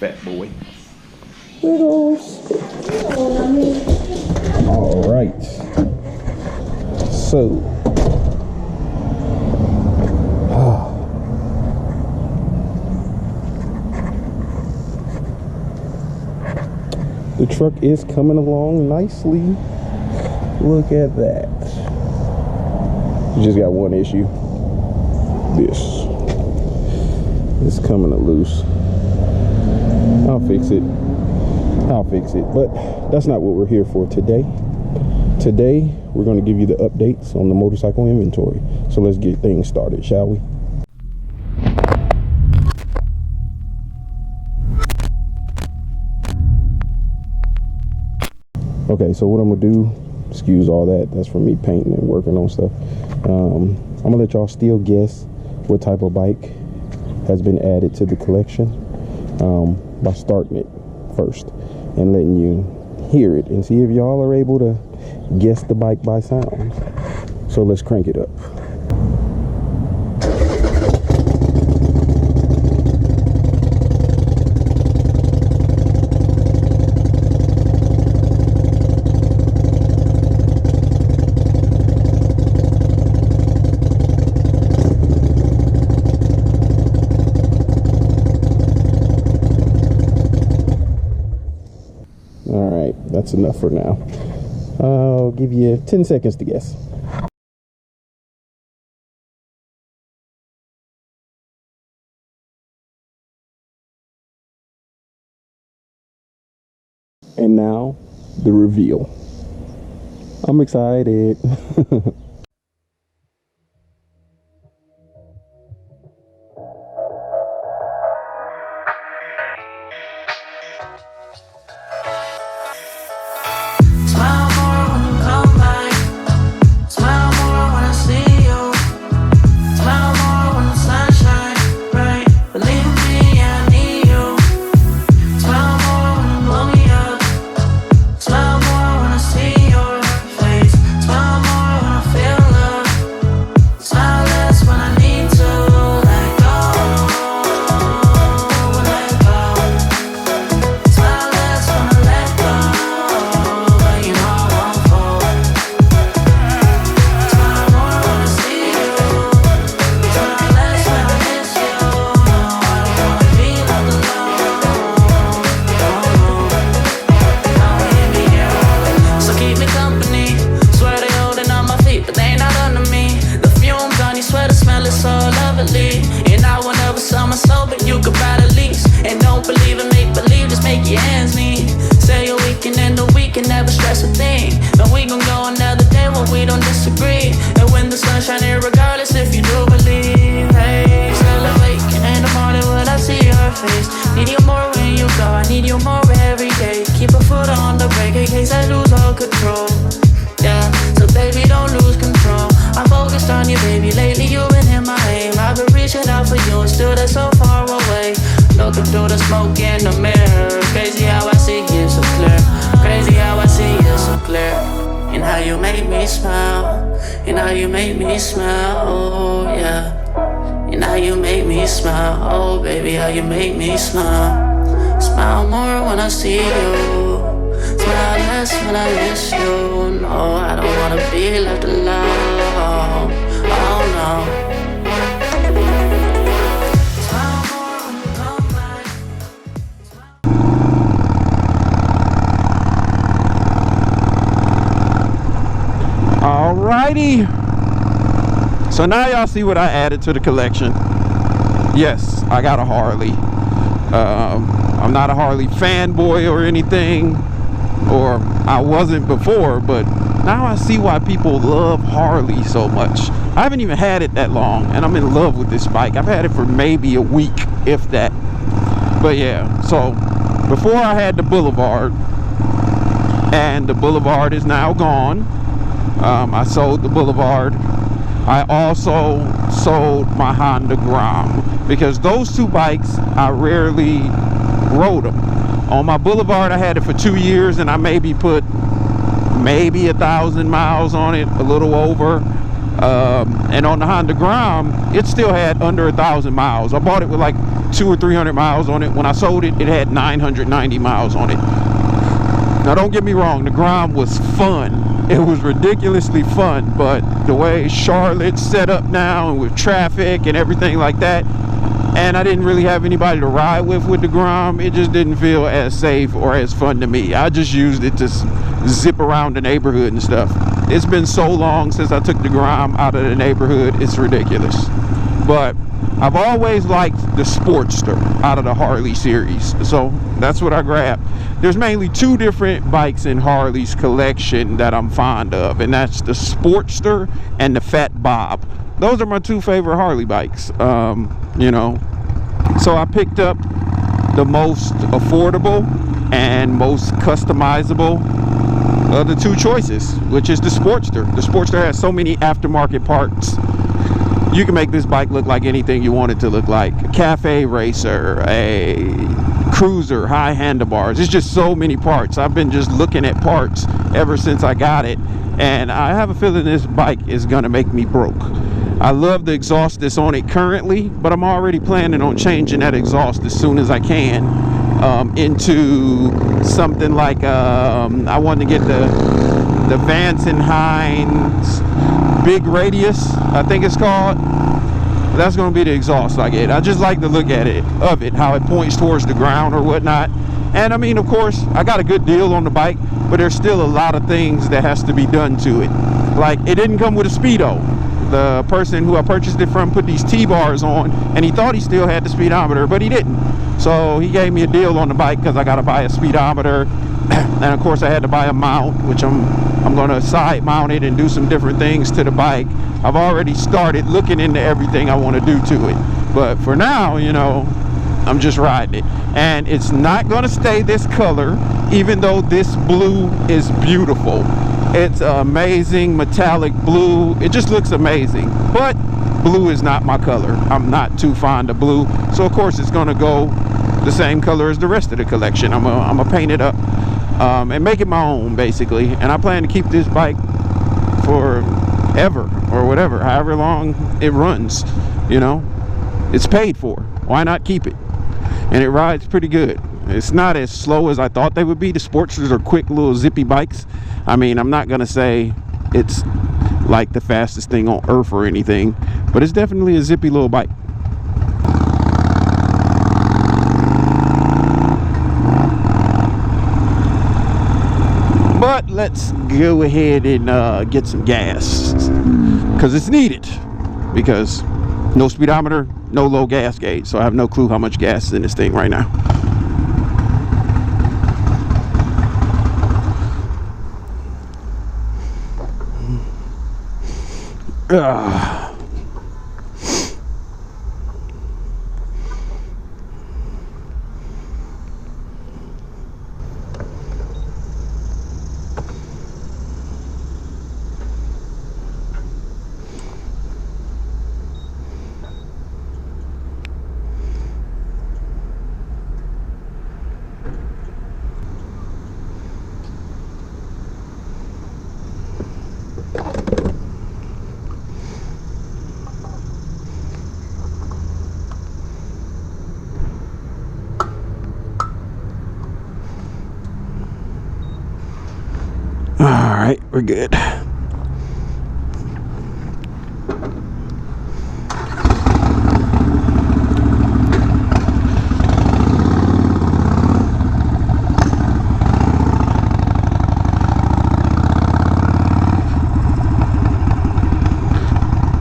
fat boy. Riddles. All right. So. The truck is coming along nicely. Look at that. You just got one issue. This. It's coming loose. I'll fix it. But that's not what we're here for today. Today, we're going to give you the updates on the motorcycle inventory. So let's get things started, shall we? Okay, so what I'm gonna do, excuse all that, that's for me painting and working on stuff. I'm gonna let y'all still guess what type of bike has been added to the collection by starting it first and letting you hear it and see if y'all are able to guess the bike by sound. So let's crank it up. That's enough for now. I'll give you 10 seconds to guess. And now, the reveal. I'm excited. Alrighty, so now y'all see what I added to the collection. Yes, I got a Harley. I'm not a Harley fanboy or anything, or I wasn't before, but now I see why people love Harley so much. I haven't even had it that long, and I'm in love with this bike. I've had it for maybe a week, if that. But yeah, so before I had the Boulevard, and the Boulevard is now gone. I sold the Boulevard. I also sold my Honda Grom, because those two bikes, I rarely rode them. On my Boulevard, I had it for 2 years, and I maybe put 1,000 miles on it, a little over. And on the Honda Grom, it still had under 1,000 miles. I bought it with like 200 or 300 miles on it. When I sold it, it had 990 miles on it. Now don't get me wrong, the grind was fun. It was ridiculously fun, but the way Charlotte's set up now and with traffic and everything like that, and I didn't really have anybody to ride with the Grom, it just didn't feel as safe or as fun to me. I just used it to zip around the neighborhood and stuff. It's been so long since I took the Grom out of the neighborhood, it's ridiculous. But I've always liked the Sportster out of the Harley series, so that's what I grabbed. There's mainly two different bikes in Harley's collection that I'm fond of, and that's the Sportster and the Fat Bob. Those are my two favorite Harley bikes, you know. So I picked up the most affordable and most customizable of the two choices, which is the Sportster. The Sportster has so many aftermarket parts. You can make this bike look like anything you want it to look like. A cafe racer, a cruiser, high handlebars. It's just so many parts. I've been just looking at parts ever since I got it, and I have a feeling this bike is gonna make me broke. I love the exhaust that's on it currently, but I'm already planning on changing that exhaust as soon as I can into something like I want to get the Vance and Hines Big Radius, I think it's called. That's going to be the exhaust I get. I just like the look at it, how it points towards the ground or whatnot. And I mean, of course, I got a good deal on the bike, but there's still a lot of things that has to be done to it. Like, it didn't come with a speedo. The person who I purchased it from put these T-bars on, and he thought he still had the speedometer, but he didn't. So he gave me a deal on the bike because I got to buy a speedometer, and of course I had to buy a mount, which I'm going to side mount it and do some different things to the bike. I've already started looking into everything I want to do to it, but for now, you know, I'm just riding it. And it's not going to stay this color, even though this blue is beautiful. It's amazing metallic blue. It just looks amazing, but blue is not my color. I'm not too fond of blue, so of course it's gonna go the same color as the rest of the collection. I'm gonna paint it up and make it my own, basically. And I plan to keep this bike for ever or whatever, however long it runs. You know, it's paid for. Why not keep it? And it rides pretty good. It's not as slow as I thought they would be. The Sportsters are quick little zippy bikes. I mean, I'm not gonna say it's like the fastest thing on earth or anything, but it's definitely a zippy little bike. But let's go ahead and get some gas, because it's needed, because no speedometer, no low gas gauge, so I have no clue how much gas is in this thing right now. Alright, we're good.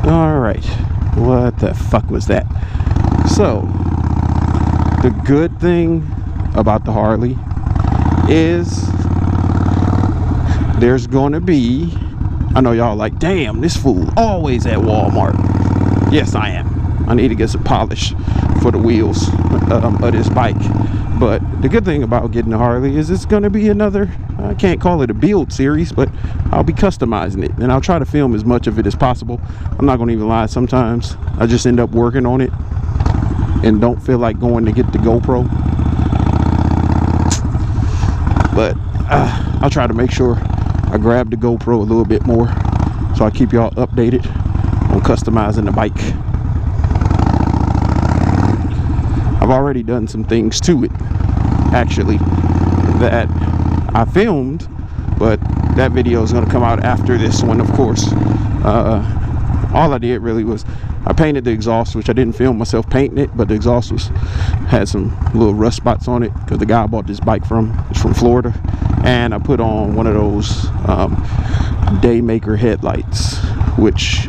Alright, what the fuck was that? So, the good thing about the Harley is there's gonna be, I know y'all like, damn, this fool always at Walmart. Yes, I am. I need to get some polish for the wheels of this bike. But the good thing about getting a Harley is it's gonna be another, I can't call it a build series, but I'll be customizing it, and I'll try to film as much of it as possible. I'm not gonna even lie, sometimes I just end up working on it and don't feel like going to get the GoPro. But I'll try to make sure I grab the GoPro a little bit more, so I keep y'all updated on customizing the bike. I've I've already done some things to it, actually, that I filmed, but that video is going to come out after this one, of course. All I did really was I painted the exhaust, which I didn't film myself painting it, but the exhaust had some little rust spots on it because the guy I bought this bike from is from Florida. And I put on one of those Daymaker headlights, which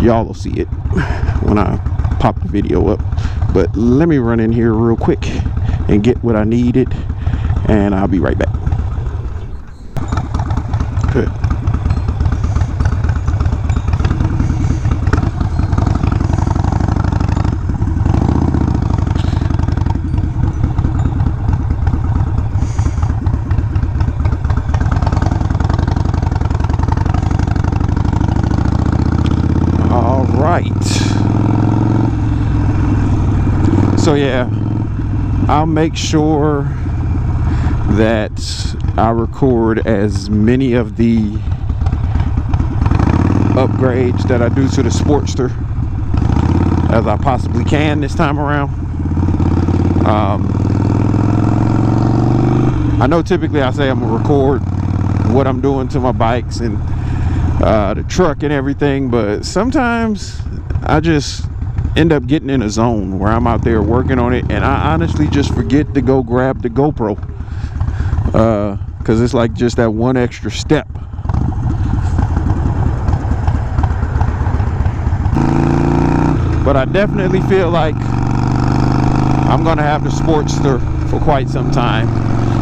y'all will see it when I pop the video up. But let me run in here real quick and get what I needed, and I'll be right back. Good. So yeah, I'll make sure that I record as many of the upgrades that I do to the Sportster as I possibly can this time around. I know typically I say I'm gonna record what I'm doing to my bikes and the truck and everything, but sometimes I just end up getting in a zone where I'm out there working on it, and I honestly just forget to go grab the GoPro because it's like just that one extra step. But I definitely feel like I'm gonna have the Sportster for quite some time,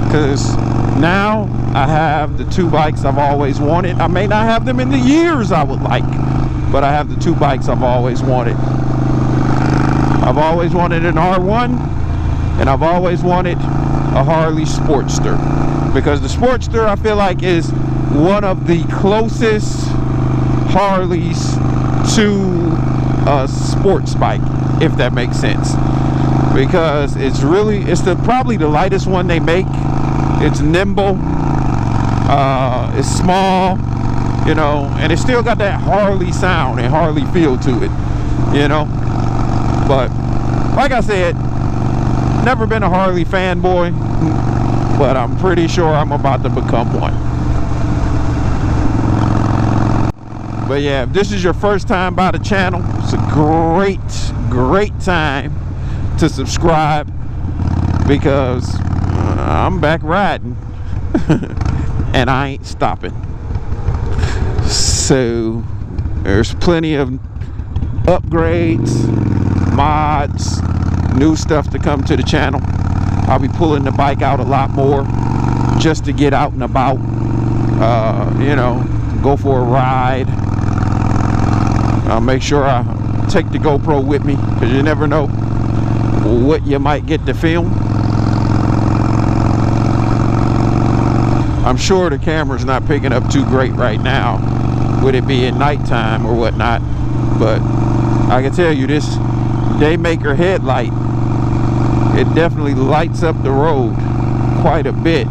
because now I have the two bikes I've always wanted. I may not have them in the years I would like, but I have the two bikes I've always wanted. I've always wanted an R1, and I've always wanted a Harley Sportster, because the Sportster I feel like is one of the closest Harleys to a sports bike, if that makes sense, because it's probably the lightest one they make. It's nimble, it's small, you know, and it's still got that Harley sound and Harley feel to it, you know. But like I said, never been a Harley fanboy, but I'm pretty sure I'm about to become one. But yeah, if this is your first time by the channel, it's a great time to subscribe, because I'm back riding and I ain't stopping. So there's plenty of upgrades, mods, new stuff to come to the channel. I'll be pulling the bike out a lot more just to get out and about, you know, go for a ride. I'll make sure I take the GoPro with me, because you never know what you might get to film. I'm sure the camera's not picking up too great right now, with it being nighttime or whatnot, but I can tell you this Daymaker headlight, it definitely lights up the road quite a bit.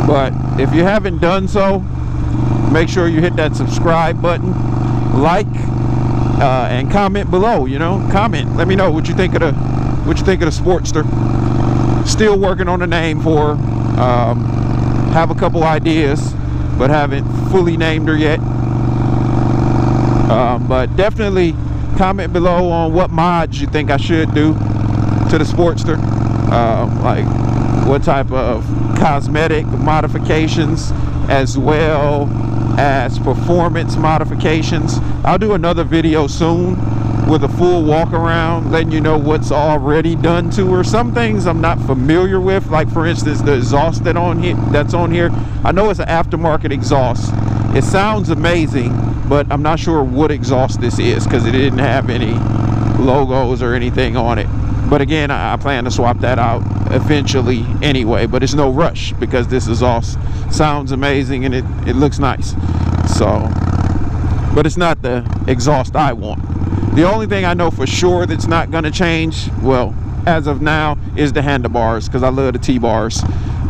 But if you haven't done so, make sure you hit that subscribe button, like, and comment below. You know, comment, let me know what you think of the Sportster. Still working on a name for her. Have a couple ideas, but haven't fully named her yet. But definitely comment below on what mods you think I should do to the Sportster, like what type of cosmetic modifications as well as performance modifications. I'll do another video soon with a full walk around, letting you know what's already done to her. Some things I'm not familiar with, like for instance the exhaust that's on here. I know it's an aftermarket exhaust. It sounds amazing, but I'm not sure what exhaust this is, because it didn't have any logos or anything on it. But again, I plan to swap that out eventually anyway, but it's no rush, because this exhaust sounds amazing and it looks nice. So, but it's not the exhaust I want. The only thing I know for sure that's not going to change, well, as of now, is the handlebars, because I love the T-bars.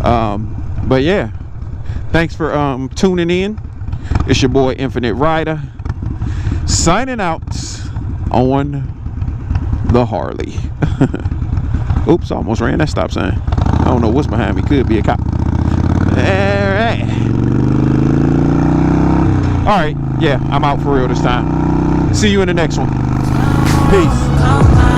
But yeah, thanks for tuning in. It's your boy Infinite Rider. signing out on the Harley. Oops, almost ran that stop sign. I don't know what's behind me. Could be a cop. Alright, yeah, I'm out for real this time. See you in the next one. Peace.